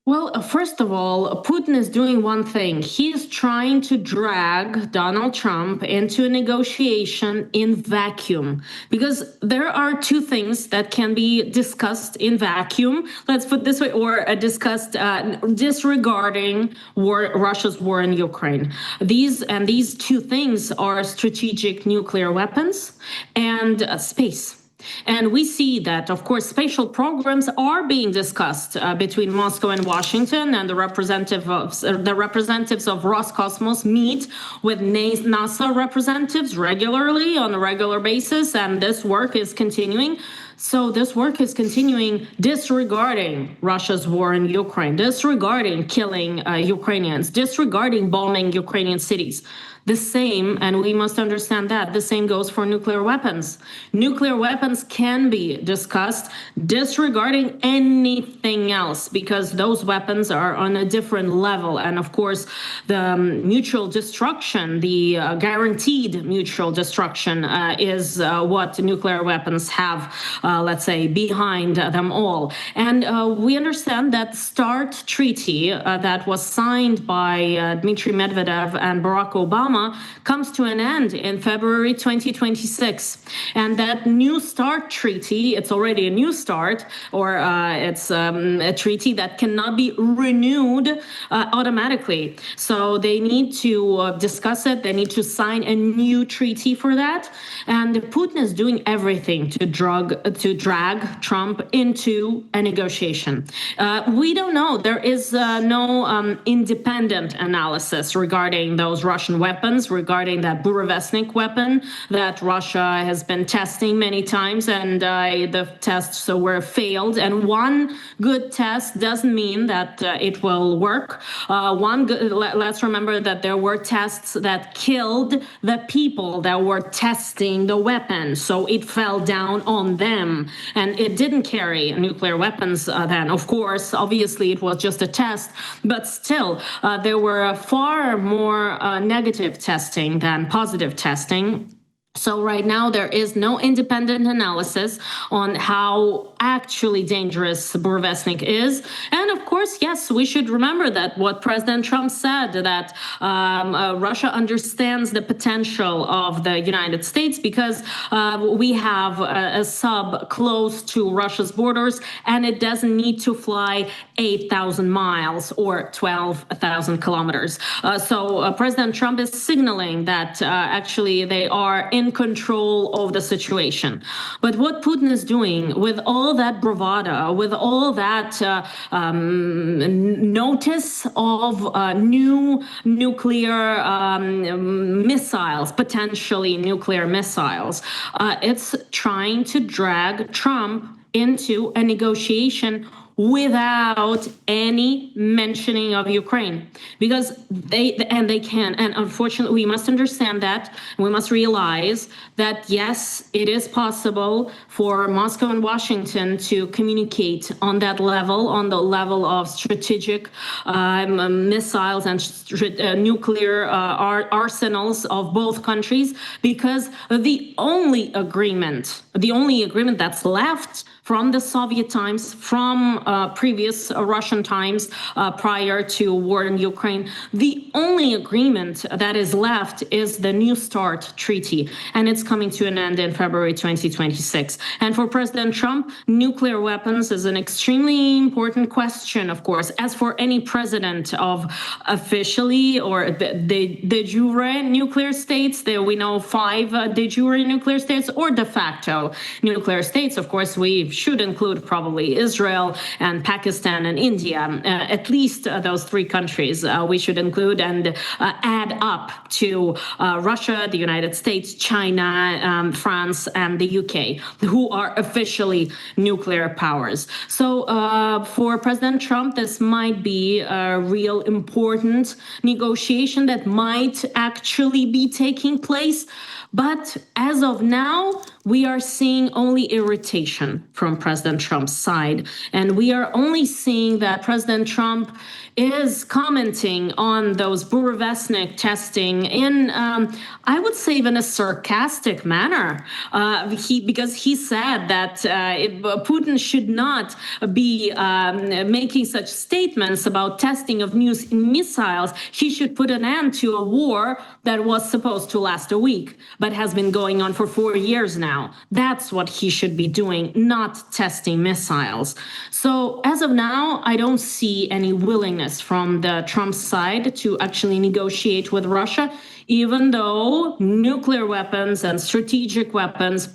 Well, first of all, Putin is doing one thing. He is trying to drag Donald Trump into a negotiation in vacuum, because there are two things that can be discussed in vacuum, let's put it this way, or discussed disregarding Russia's war in Ukraine. These two things are strategic nuclear weapons and space. And we see that, of course, spatial programs are being discussed between Moscow and Washington, and the representatives of Roscosmos meet with NASA representatives regularly on a regular basis, and this work is continuing. So this work is continuing, disregarding Russia's war in Ukraine, disregarding killing Ukrainians, disregarding bombing Ukrainian cities. The same, and we must understand that, the same goes for nuclear weapons. Nuclear weapons can be discussed disregarding anything else, because those weapons are on a different level. And of course, the mutual destruction, the guaranteed mutual destruction is what nuclear weapons have, let's say, behind them all. And we understand that START treaty that was signed by Dmitry Medvedev and Barack Obama comes to an end in February 2026. And that new START treaty, it's already a new START, or it's a treaty that cannot be renewed automatically. So they need to discuss it. They need to sign a new treaty for that. And Putin is doing everything to drag Trump into a negotiation. We don't know. There is no independent analysis regarding those Russian weapons, regarding that Burevestnik weapon that Russia has been testing many times, and the tests were failed. And one good test doesn't mean that it will work. Let's remember that there were tests that killed the people that were testing the weapon, so it fell down on them, and it didn't carry nuclear weapons then. Of course, obviously, it was just a test, but still, there were far more negative testing than positive testing. So right now, there is no independent analysis on how actually dangerous Burevestnik is. And of course, yes, we should remember that what President Trump said, that Russia understands the potential of the United States because we have a sub close to Russia's borders, and it doesn't need to fly 8,000 miles or 12,000 kilometers. So President Trump is signaling that actually they are in control of the situation. But what Putin is doing with all that bravado, with all that notice of new nuclear missiles, potentially nuclear missiles, it's trying to drag Trump into a negotiation without any mentioning of Ukraine, because they can. And unfortunately, we must understand that, and we must realize that, yes, it is possible for Moscow and Washington to communicate on that level, on the level of strategic missiles and nuclear arsenals of both countries, because the only agreement that's left from the Soviet times, from previous Russian times prior to war in Ukraine, the only agreement that is left is the New START treaty, and it's coming to an end in February 2026. And for President Trump, nuclear weapons is an extremely important question, of course, as for any president of officially or de jure nuclear states. There we know 5 de jure nuclear states, or de facto nuclear states. Of course, we should include probably Israel and Pakistan and India, at least those 3 countries we should include, and add up to Russia, the United States, China, France, and the UK, who are officially nuclear powers. So for President Trump, this might be a real important negotiation that might actually be taking place. But as of now, we are seeing only irritation from President Trump's side. And we are only seeing that President Trump is commenting on those Burevestnik testing in, I would say, even a sarcastic manner. Because he said that Putin should not be making such statements about testing of new missiles. He should put an end to a war that was supposed to last a week, but has been going on for 4 years now. That's what he should be doing, not testing missiles. So as of now, I don't see any willingness from the Trump side to actually negotiate with Russia, even though nuclear weapons and strategic weapons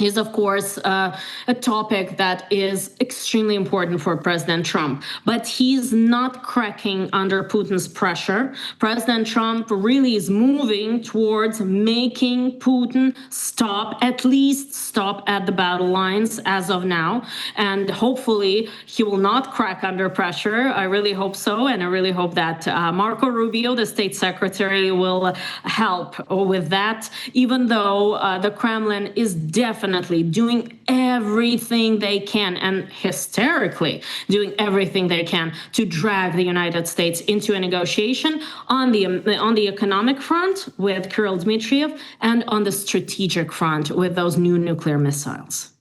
is, of course, a topic that is extremely important for President Trump. But he's not cracking under Putin's pressure. President Trump really is moving towards making Putin stop, at least stop at the battle lines as of now. And hopefully he will not crack under pressure. I really hope so. And I really hope that Marco Rubio, the state secretary, will help with that, even though the Kremlin is definitely doing everything they can, and hysterically doing everything they can, to drag the United States into a negotiation on the economic front with Kirill Dmitriev and on the strategic front with those new nuclear missiles.